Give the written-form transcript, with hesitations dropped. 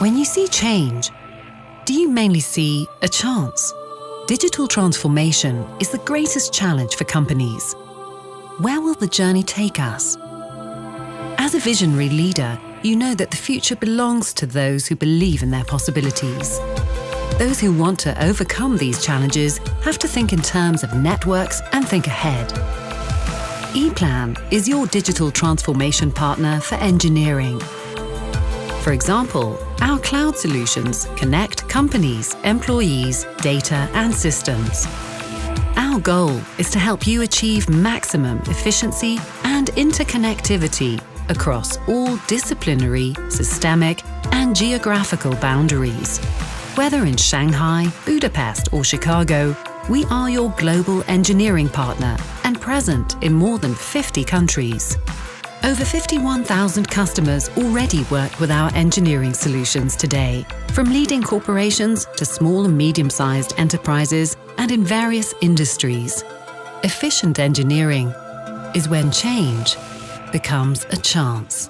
When you see change, do you mainly see a chance? Digital transformation is the greatest challenge for companies. Where will the journey take us? As a visionary leader, you know that the future belongs to those who believe in their possibilities. Those who want to overcome these challenges have to think in terms of networks and think ahead. EPLAN is your digital transformation partner for engineering. For example, our cloud solutions connect companies, employees, data and systems. Our goal is to help you achieve maximum efficiency and interconnectivity across all disciplinary, systemic and geographical boundaries. Whether in Shanghai, Budapest or Chicago, we are your global engineering partner and present in more than 50 countries. Over 51,000 customers already work with our engineering solutions today, from leading corporations to small and medium-sized enterprises and in various industries. Efficient engineering is when change becomes a chance.